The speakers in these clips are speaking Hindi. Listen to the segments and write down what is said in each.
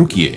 रुकिए,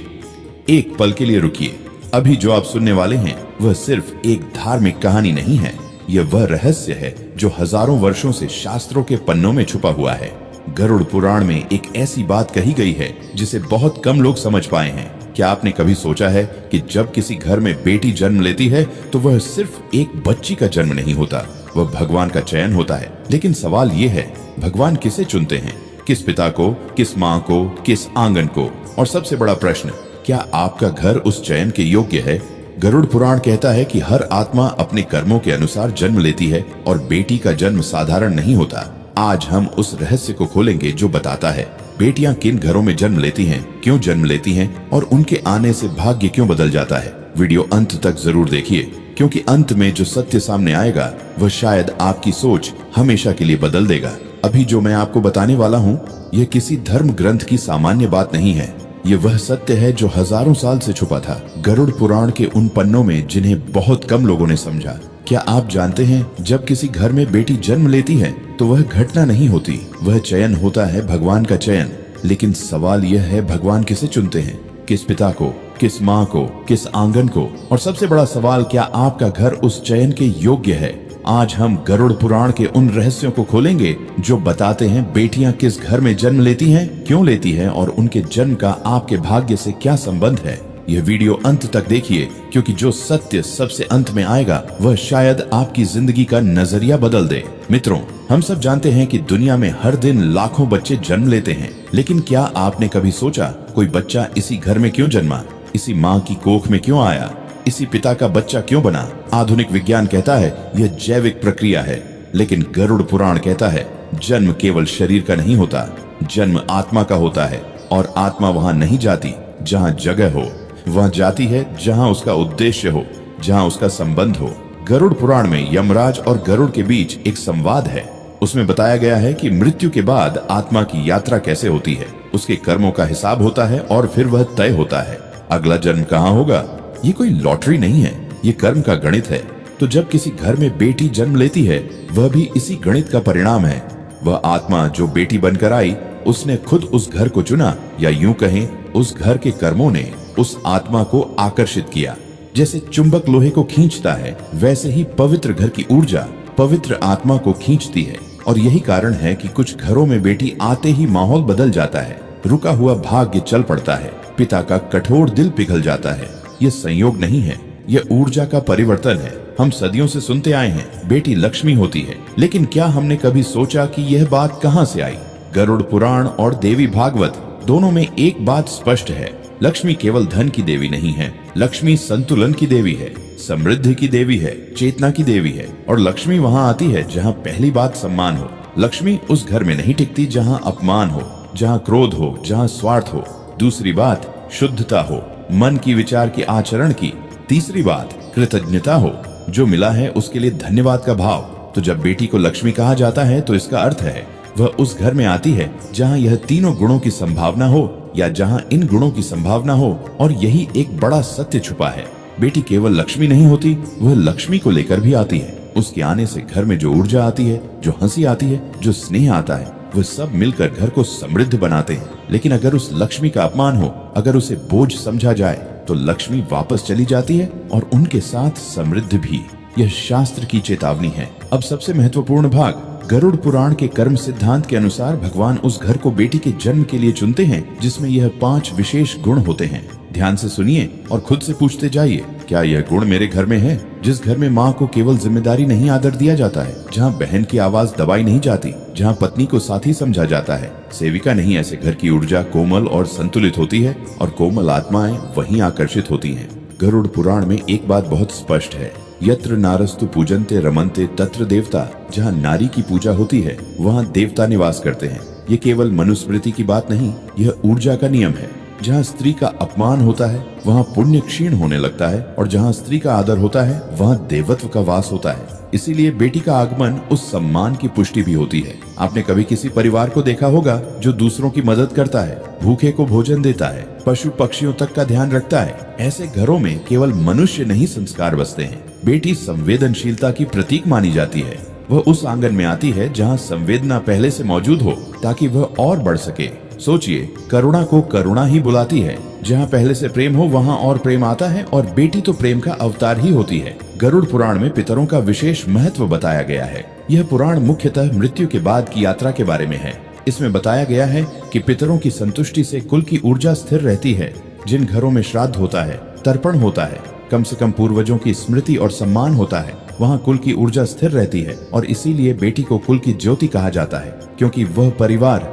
एक पल के लिए रुकिए। अभी जो आप सुनने वाले हैं वह सिर्फ एक धार्मिक कहानी नहीं है, यह वह रहस्य है जो हजारों वर्षों से शास्त्रों के पन्नों में छुपा हुआ है। गरुड़ पुराण में एक ऐसी बात कही गई है जिसे बहुत कम लोग समझ पाए हैं। क्या आपने कभी सोचा है कि जब किसी घर में बेटी जन्म लेती है तो वह सिर्फ एक बच्ची का जन्म नहीं होता, वह भगवान का चयन होता है। लेकिन सवाल ये है, भगवान किसे चुनते हैं? किस पिता को, किस माँ को, किस आंगन को? और सबसे बड़ा प्रश्न, क्या आपका घर उस चयन के योग्य है? गरुड़ पुराण कहता है कि हर आत्मा अपने कर्मों के अनुसार जन्म लेती है और बेटी का जन्म साधारण नहीं होता। आज हम उस रहस्य को खोलेंगे जो बताता है बेटियां किन घरों में जन्म लेती हैं, क्यों जन्म लेती हैं और उनके आने से भाग्य क्यों बदल जाता है। वीडियो अंत तक जरूर देखिए, क्योंकि अंत में जो सत्य सामने आएगा वह शायद आपकी सोच हमेशा के लिए बदल देगा। अभी जो मैं आपको बताने वाला हूँ यह किसी धर्म ग्रंथ की सामान्य बात नहीं है, ये वह सत्य है जो हजारों साल से छुपा था गरुड़ पुराण के उन पन्नों में जिन्हें बहुत कम लोगों ने समझा। क्या आप जानते हैं, जब किसी घर में बेटी जन्म लेती है तो वह घटना नहीं होती, वह चयन होता है, भगवान का चयन। लेकिन सवाल यह है, भगवान किसे चुनते हैं? किस पिता को, किस माँ को, किस आंगन को? और सबसे बड़ा सवाल, क्या आपका घर उस चयन के योग्य है? आज हम गरुड़ पुराण के उन रहस्यों को खोलेंगे जो बताते हैं बेटियां किस घर में जन्म लेती हैं, क्यों लेती हैं और उनके जन्म का आपके भाग्य से क्या संबंध है। यह वीडियो अंत तक देखिए, क्योंकि जो सत्य सबसे अंत में आएगा वह शायद आपकी जिंदगी का नजरिया बदल दे। मित्रों, हम सब जानते हैं कि दुनिया में हर दिन लाखों बच्चे जन्म लेते हैं, लेकिन क्या आपने कभी सोचा कोई बच्चा इसी घर में क्यों जन्मा, इसी माँ की कोख में क्यों आया, इसी पिता का बच्चा क्यों बना? आधुनिक विज्ञान कहता है यह जैविक प्रक्रिया है, लेकिन गरुड़ पुराण कहता है जन्म केवल शरीर का नहीं होता, जन्म आत्मा का होता है। और आत्मा वहां नहीं जाती जहां जगह हो, वह जाती है जहां उसका उद्देश्य हो, जहां उसका संबंध हो। गरुड़ पुराण में यमराज और गरुड़ के बीच एक संवाद है। उसमें बताया गया है कि मृत्यु के बाद आत्मा की यात्रा कैसे होती है, उसके कर्मों का हिसाब होता है और फिर वह तय होता है अगला जन्म कहाँ होगा। ये कोई लॉटरी नहीं है, ये कर्म का गणित है। तो जब किसी घर में बेटी जन्म लेती है वह भी इसी गणित का परिणाम है। वह आत्मा जो बेटी बनकर आई उसने खुद उस घर को चुना, या यूं कहें उस घर के कर्मों ने उस आत्मा को आकर्षित किया। जैसे चुंबक लोहे को खींचता है, वैसे ही पवित्र घर की ऊर्जा पवित्र आत्मा को खींचती है। और यही कारण है कि कुछ घरों में बेटी आते ही माहौल बदल जाता है, रुका हुआ भाग्य चल पड़ता है, पिता का कठोर दिल पिघल जाता है। ये संयोग नहीं है, यह ऊर्जा का परिवर्तन है। हम सदियों से सुनते आए हैं बेटी लक्ष्मी होती है, लेकिन क्या हमने कभी सोचा कि यह बात कहां से आई? गरुड़ पुराण और देवी भागवत दोनों में एक बात स्पष्ट है, लक्ष्मी केवल धन की देवी नहीं है, लक्ष्मी संतुलन की देवी है, समृद्धि की देवी है, चेतना की देवी है। और लक्ष्मी वहां आती है जहां पहली बात सम्मान हो। लक्ष्मी उस घर में नहीं टिकती जहां अपमान हो, जहां क्रोध हो, जहां स्वार्थ हो। दूसरी बात शुद्धता हो, मन की, विचार की, आचरण की। तीसरी बात कृतज्ञता हो, जो मिला है उसके लिए धन्यवाद का भाव। तो जब बेटी को लक्ष्मी कहा जाता है तो इसका अर्थ है वह उस घर में आती है जहां यह तीनों गुणों की संभावना हो, या जहां इन गुणों की संभावना हो। और यही एक बड़ा सत्य छुपा है, बेटी केवल लक्ष्मी नहीं होती, वह लक्ष्मी को लेकर भी आती है। उसके आने से घर में जो ऊर्जा आती है, जो हंसी आती है, जो स्नेह आता है, वह सब मिलकर घर को समृद्ध बनाते हैं। लेकिन अगर उस लक्ष्मी का अपमान हो, अगर उसे बोझ समझा जाए, तो लक्ष्मी वापस चली जाती है और उनके साथ समृद्धि भी। यह शास्त्र की चेतावनी है। अब सबसे महत्वपूर्ण भाग, गरुड़ पुराण के कर्म सिद्धांत के अनुसार भगवान उस घर को बेटी के जन्म के लिए चुनते हैं जिसमें यह 5 विशेष गुण होते हैं। ध्यान से सुनिए और खुद से पूछते जाइए, क्या यह गुण मेरे घर में है? जिस घर में माँ को केवल जिम्मेदारी नहीं आदर दिया जाता है, जहाँ बहन की आवाज दबाई नहीं जाती, जहाँ पत्नी को साथी समझा जाता है, सेविका नहीं, ऐसे घर की ऊर्जा कोमल और संतुलित होती है और कोमल आत्माएं वहीं आकर्षित होती हैं। गरुड़ पुराण में एक बात बहुत स्पष्ट है, यत्र नारस्तु पूजन्ते रमन्ते तत्र देवता। जहाँ नारी की पूजा होती है वहाँ देवता निवास करते हैं। ये केवल मनुस्मृति की बात नहीं, यह ऊर्जा का नियम है। जहाँ स्त्री का अपमान होता है वहाँ पुण्य क्षीण होने लगता है, और जहाँ स्त्री का आदर होता है वहाँ देवत्व का वास होता है। इसीलिए बेटी का आगमन उस सम्मान की पुष्टि भी होती है। आपने कभी किसी परिवार को देखा होगा जो दूसरों की मदद करता है, भूखे को भोजन देता है, पशु पक्षियों तक का ध्यान रखता है। ऐसे घरों में केवल मनुष्य नहीं संस्कार बसते हैं। बेटी संवेदनशीलता की प्रतीक मानी जाती है। वह उस आंगन में आती है जहाँ संवेदना पहले से मौजूद हो, ताकि वह और बढ़ सके। सोचिए, करुणा को करुणा ही बुलाती है। जहाँ पहले से प्रेम हो वहाँ और प्रेम आता है, और बेटी तो प्रेम का अवतार ही होती है। गरुड़ पुराण में पितरों का विशेष महत्व बताया गया है। यह पुराण मुख्यतः मृत्यु के बाद की यात्रा के बारे में है। इसमें बताया गया है कि पितरों की संतुष्टि से कुल की ऊर्जा स्थिर रहती है। जिन घरों में श्राद्ध होता है, तर्पण होता है, कम से कम पूर्वजों की स्मृति और सम्मान होता है, वहाँ कुल की ऊर्जा स्थिर रहती है। और इसीलिए बेटी को कुल की ज्योति कहा जाता है, क्योंकि वह परिवार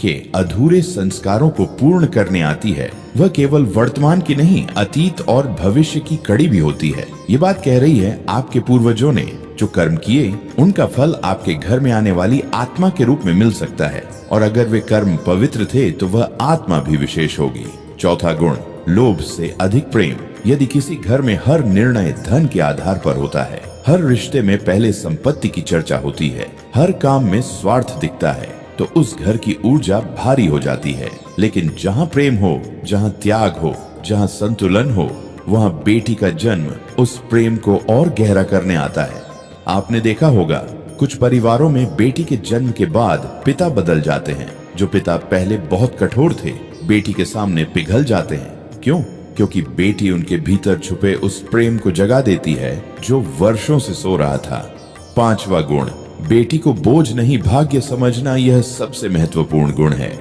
के अधूरे संस्कारों को पूर्ण करने आती है। वह केवल वर्तमान की नहीं, अतीत और भविष्य की कड़ी भी होती है। ये बात कह रही है आपके पूर्वजों ने जो कर्म किए, उनका फल आपके घर में आने वाली आत्मा के रूप में मिल सकता है। और अगर वे कर्म पवित्र थे तो वह आत्मा भी विशेष होगी। चौथा गुण, लोभ से अधिक प्रेम। यदि किसी घर में हर निर्णय धन के आधार पर होता है, हर रिश्ते में पहले संपत्ति की चर्चा होती है, हर काम में स्वार्थ दिखता है, तो उस घर की ऊर्जा भारी हो जाती है। लेकिन जहाँ प्रेम हो, जहाँ त्याग हो, जहाँ संतुलन हो, वहाँ बेटी का जन्म उस प्रेम को और गहरा करने आता है। आपने देखा होगा, कुछ परिवारों में बेटी के जन्म के बाद पिता बदल जाते हैं। जो पिता पहले बहुत कठोर थे, बेटी के सामने पिघल जाते हैं। क्यों? क्योंकि बेटी उनके भीतर छुपे उस प्रेम को जगा देती है जो वर्षों से सो रहा था। पांचवा गुण, बेटी को बोझ नहीं भाग्य समझना। यह सबसे महत्वपूर्ण गुण है।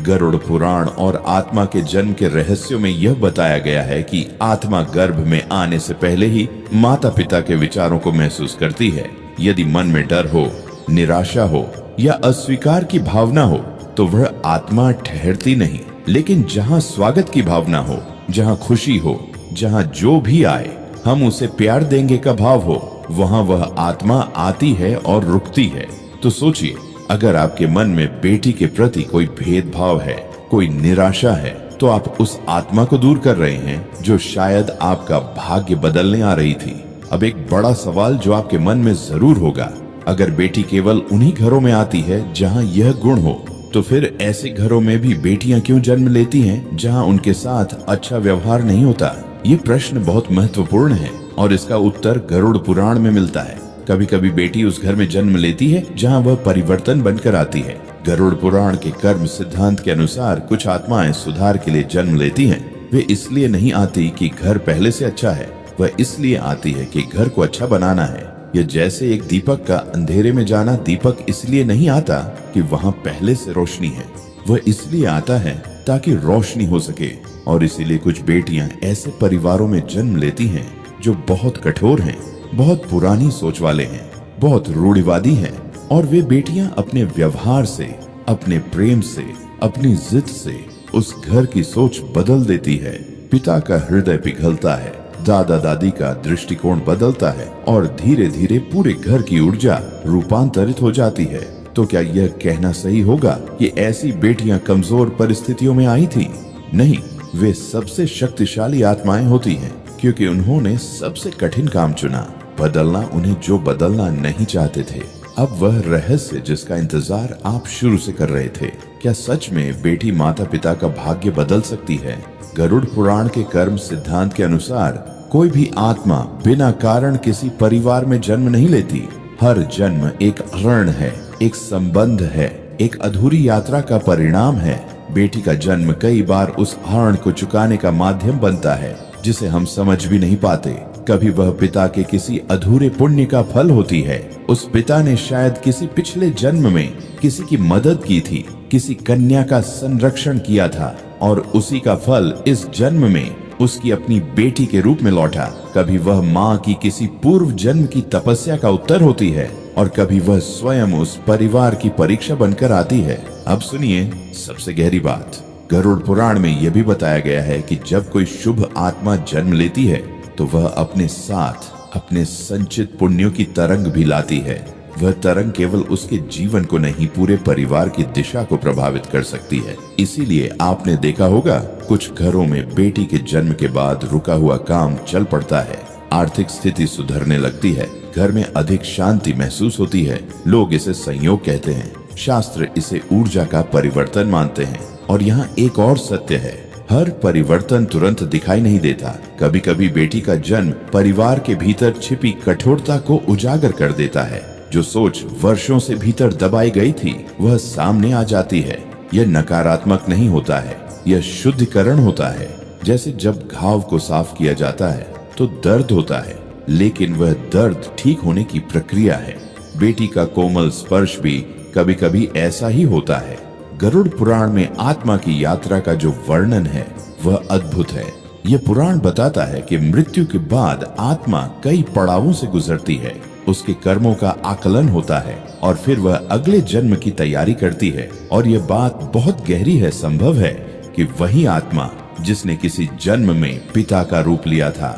गरुड़ पुराण और आत्मा के जन्म के रहस्यों में यह बताया गया है कि आत्मा गर्भ में आने से पहले ही माता पिता के विचारों को महसूस करती है। यदि मन में डर हो, निराशा हो या अस्वीकार की भावना हो तो वह आत्मा ठहरती नहीं। लेकिन जहाँ स्वागत की भावना हो, जहाँ खुशी हो, जहाँ जो भी आए हम उसे प्यार देंगे का भाव हो, वहाँ वह आत्मा आती है और रुकती है। तो सोचिए, अगर आपके मन में बेटी के प्रति कोई भेदभाव है, कोई निराशा है, तो आप उस आत्मा को दूर कर रहे हैं जो शायद आपका भाग्य बदलने आ रही थी। अब एक बड़ा सवाल जो आपके मन में जरूर होगा, अगर बेटी केवल उन्हीं घरों में आती है जहाँ यह गुण हो, तो फिर ऐसे घरों में भी बेटियां क्यों जन्म लेती हैं जहां उनके साथ अच्छा व्यवहार नहीं होता? ये प्रश्न बहुत महत्वपूर्ण है और इसका उत्तर गरुड़ पुराण में मिलता है। कभी कभी बेटी उस घर में जन्म लेती है जहां वह परिवर्तन बनकर आती है। गरुड़ पुराण के कर्म सिद्धांत के अनुसार कुछ आत्माएं सुधार के लिए जन्म लेती हैं। वे इसलिए नहीं आती कि घर पहले से अच्छा है, वह इसलिए आती है कि घर को अच्छा बनाना है। यह जैसे एक दीपक का अंधेरे में जाना, दीपक इसलिए नहीं आता कि वहाँ पहले से रोशनी है, वह इसलिए आता है ताकि रोशनी हो सके। और इसीलिए कुछ बेटियां ऐसे परिवारों में जन्म लेती हैं जो बहुत कठोर हैं, बहुत पुरानी सोच वाले हैं, बहुत रूढ़िवादी हैं। और वे बेटियां अपने व्यवहार से, अपने प्रेम से, अपनी जिद से उस घर की सोच बदल देती है। पिता का हृदय पिघलता है, दादा दादी का दृष्टिकोण बदलता है और धीरे धीरे पूरे घर की ऊर्जा रूपांतरित हो जाती है। तो क्या यह कहना सही होगा कि ऐसी बेटियां कमजोर परिस्थितियों में आई थी? नहीं, वे सबसे शक्तिशाली आत्माएं होती हैं, क्योंकि उन्होंने सबसे कठिन काम चुना, बदलना उन्हें जो बदलना नहीं चाहते थे। अब वह रहस्य जिसका इंतजार आप शुरू से कर रहे थे, क्या सच में बेटी माता पिता का भाग्य बदल सकती है? गरुड़ पुराण के कर्म सिद्धांत के अनुसार कोई भी आत्मा बिना कारण किसी परिवार में जन्म नहीं लेती। हर जन्म एक ऋण है, एक संबंध है, एक अधूरी यात्रा का परिणाम है। बेटी का जन्म कई बार उस ऋण को चुकाने का माध्यम बनता है जिसे हम समझ भी नहीं पाते। कभी वह पिता के किसी अधूरे पुण्य का फल होती है। उस पिता ने शायद किसी पिछले जन्म में किसी की मदद की थी, किसी कन्या का संरक्षण किया था और उसी का फल इस जन्म में उसकी अपनी बेटी के रूप में लौटा। कभी वह माँ की किसी पूर्व जन्म की तपस्या का उत्तर होती है और कभी वह स्वयं उस परिवार की परीक्षा बनकर आती है। अब सुनिए सबसे गहरी बात। गरुड़ पुराण में यह भी बताया गया है कि जब कोई शुभ आत्मा जन्म लेती है तो वह अपने साथ अपने संचित पुण्यों की तरंग भी लाती है। वह तरंग केवल उसके जीवन को नहीं, पूरे परिवार की दिशा को प्रभावित कर सकती है। इसीलिए आपने देखा होगा कुछ घरों में बेटी के जन्म के बाद रुका हुआ काम चल पड़ता है, आर्थिक स्थिति सुधरने लगती है, घर में अधिक शांति महसूस होती है। लोग इसे संयोग कहते हैं, शास्त्र इसे ऊर्जा का परिवर्तन मानते हैं। और यहाँ एक और सत्य है, हर परिवर्तन तुरंत दिखाई नहीं देता। कभी कभी बेटी का जन्म परिवार के भीतर छिपी कठोरता को उजागर कर देता है। जो सोच वर्षों से भीतर दबाई गई थी वह सामने आ जाती है। यह नकारात्मक नहीं होता है, यह शुद्धिकरण होता है। जैसे जब घाव को साफ किया जाता है तो दर्द होता है, लेकिन वह दर्द ठीक होने की प्रक्रिया है। बेटी का कोमल स्पर्श भी कभी कभी ऐसा ही होता है। गरुड़ पुराण में आत्मा की यात्रा का जो वर्णन है वह अद्भुत है। यह पुराण बताता है कि मृत्यु के बाद आत्मा कई पड़ावों से गुजरती है। उसके कर्मों का आकलन होता है और फिर वह अगले जन्म की तैयारी करती है। और यह बात बहुत गहरी है। संभव है कि वही आत्मा जिसने किसी जन्म में पिता का रूप लिया था,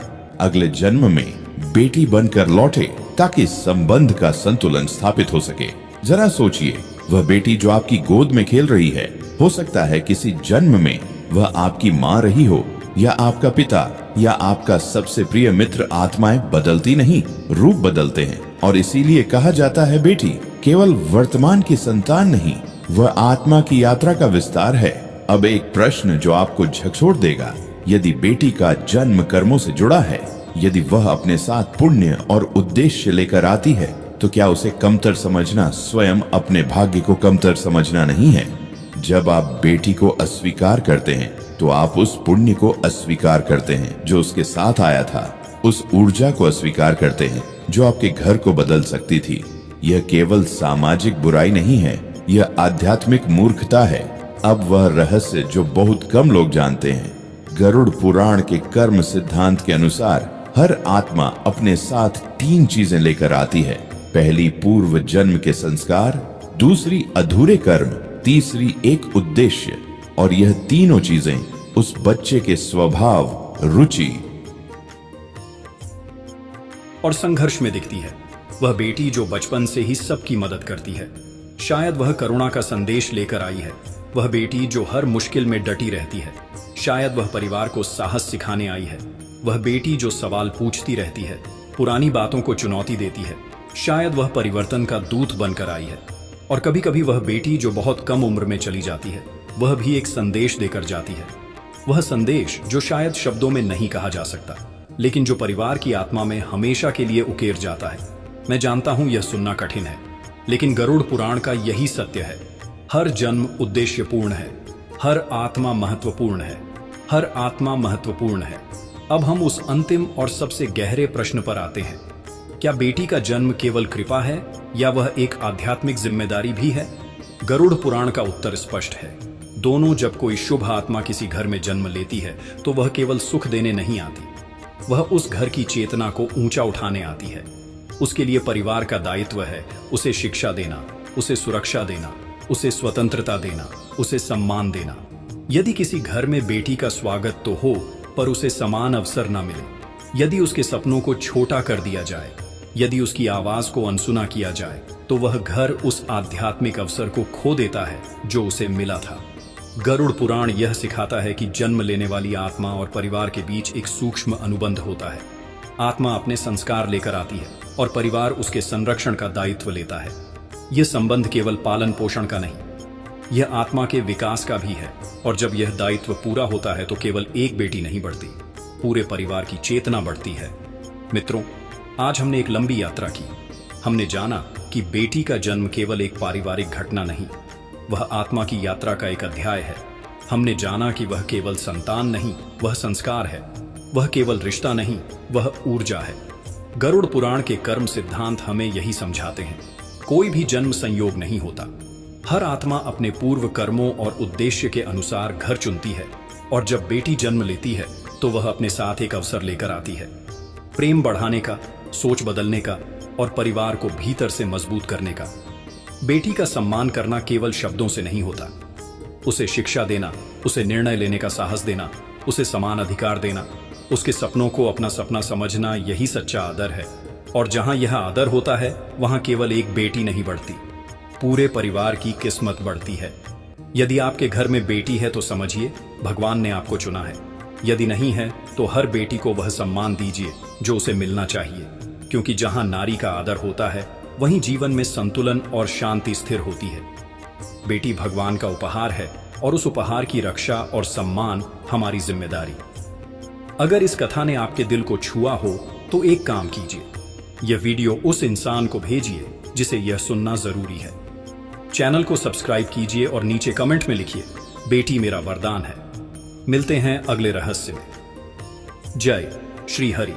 अगले जन्म में बेटी बनकर लौटे ताकि संबंध का संतुलन स्थापित हो सके। जरा सोचिए, वह बेटी जो आपकी गोद में खेल रही है, हो सकता है किसी जन्म में वह आपकी माँ रही हो, या आपका पिता, या आपका सबसे प्रिय मित्र। आत्माएं बदलती नहीं, रूप बदलते हैं। और इसीलिए कहा जाता है बेटी केवल वर्तमान की संतान नहीं, वह आत्मा की यात्रा का विस्तार है। अब एक प्रश्न जो आपको झकझोर देगा, यदि बेटी का जन्म कर्मों से जुड़ा है, यदि वह अपने साथ पुण्य और उद्देश्य लेकर आती है, तो क्या उसे कमतर समझना स्वयं अपने भाग्य को कमतर समझना नहीं है? जब आप बेटी को अस्वीकार करते हैं तो आप उस पुण्य को अस्वीकार करते हैं जो उसके साथ आया था। उस ऊर्जा को अस्वीकार करते हैं जो आपके घर को बदल सकती थी। यह केवल सामाजिक बुराई नहीं है, यह आध्यात्मिक मूर्खता है। अब वह रहस्य जो बहुत कम लोग जानते हैं। गरुड़ पुराण के कर्म सिद्धांत के अनुसार हर आत्मा अपने साथ 3 चीजें लेकर आती है। पहली पूर्व जन्म के संस्कार, दूसरी अधूरे कर्म, तीसरी एक उद्देश्य। और यह तीनों चीजें उस बच्चे के स्वभाव, रुचि और संघर्ष में दिखती है। वह बेटी जो बचपन से ही सबकी मदद करती है, शायद वह करुणा का संदेश लेकर आई है। वह बेटी जो हर मुश्किल में डटी रहती है, शायद वह परिवार को साहस सिखाने आई है। वह बेटी जो सवाल पूछती रहती है, पुरानी बातों को चुनौती देती है, शायद वह परिवर्तन का दूत बनकर आई है। और कभी कभी वह बेटी जो बहुत कम उम्र में चली जाती है, वह भी एक संदेश देकर जाती है। वह संदेश जो शायद शब्दों में नहीं कहा जा सकता, लेकिन जो परिवार की आत्मा में हमेशा के लिए उकेर जाता है। मैं जानता हूं यह सुनना कठिन है, लेकिन गरुड़ पुराण का यही सत्य है। हर जन्म उद्देश्यपूर्ण है, हर आत्मा महत्वपूर्ण है, हर आत्मा महत्वपूर्ण है। अब हम उस अंतिम और सबसे गहरे प्रश्न पर आते हैं। क्या बेटी का जन्म केवल कृपा है या वह एक आध्यात्मिक जिम्मेदारी भी है? गरुड़ पुराण का उत्तर स्पष्ट है। दोनों। जब कोई शुभ आत्मा किसी घर में जन्म लेती है तो वह केवल सुख देने नहीं आती, वह उस घर की चेतना को ऊंचा उठाने आती है। उसके लिए परिवार का दायित्व है उसे शिक्षा देना, उसे सुरक्षा देना, उसे स्वतंत्रता देना, उसे सम्मान देना। यदि किसी घर में बेटी का स्वागत तो हो, पर उसे समान अवसर न मिले, यदि उसके सपनों को छोटा कर दिया जाए, यदि उसकी आवाज को अनसुना किया जाए, तो वह घर उस आध्यात्मिक अवसर को खो देता है जो उसे मिला था। गरुड़ पुराण यह सिखाता है कि जन्म लेने वाली आत्मा और परिवार के बीच एक सूक्ष्म अनुबंध होता है। आत्मा अपने संस्कार लेकर आती है और परिवार उसके संरक्षण का दायित्व लेता है। यह संबंध केवल पालन पोषण का नहीं, यह आत्मा के विकास का भी है। और जब यह दायित्व पूरा होता है तो केवल एक बेटी नहीं बढ़ती, पूरे परिवार की चेतना बढ़ती है। मित्रों, आज हमने एक लंबी यात्रा की। हमने जाना कि बेटी का जन्म केवल एक पारिवारिक घटना नहीं, वह आत्मा की यात्रा का एक अध्याय है। हमने जाना कि वह केवल संतान नहीं, वह संस्कार है। वह केवल रिश्ता नहीं, वह ऊर्जा है। गरुड़ पुराण के कर्म सिद्धांत हमें यही समझाते हैं। कोई भी जन्म संयोग नहीं होता। हर आत्मा अपने पूर्व कर्मों और उद्देश्य के अनुसार घर चुनती है। और जब बेटी जन्म लेती है तो वह अपने साथ एक अवसर लेकर आती है, प्रेम बढ़ाने का, सोच बदलने का और परिवार को भीतर से मजबूत करने का। बेटी का सम्मान करना केवल शब्दों से नहीं होता, उसे शिक्षा देना, उसे निर्णय लेने का साहस देना, उसे समान अधिकार देना, उसके सपनों को अपना सपना समझना, यही सच्चा आदर है। और जहां यह आदर होता है वहां केवल एक बेटी नहीं बढ़ती, पूरे परिवार की किस्मत बढ़ती है। यदि आपके घर में बेटी है तो समझिए भगवान ने आपको चुना है। यदि नहीं है तो हर बेटी को वह सम्मान दीजिए जो उसे मिलना चाहिए, क्योंकि जहां नारी का आदर होता है वहीं जीवन में संतुलन और शांति स्थिर होती है। बेटी भगवान का उपहार है और उस उपहार की रक्षा और सम्मान हमारी जिम्मेदारी। अगर इस कथा ने आपके दिल को छुआ हो तो एक काम कीजिए, यह वीडियो उस इंसान को भेजिए जिसे यह सुनना जरूरी है। चैनल को सब्सक्राइब कीजिए और नीचे कमेंट में लिखिए, बेटी मेरा वरदान है। मिलते हैं अगले रहस्य में। जय श्री हरि।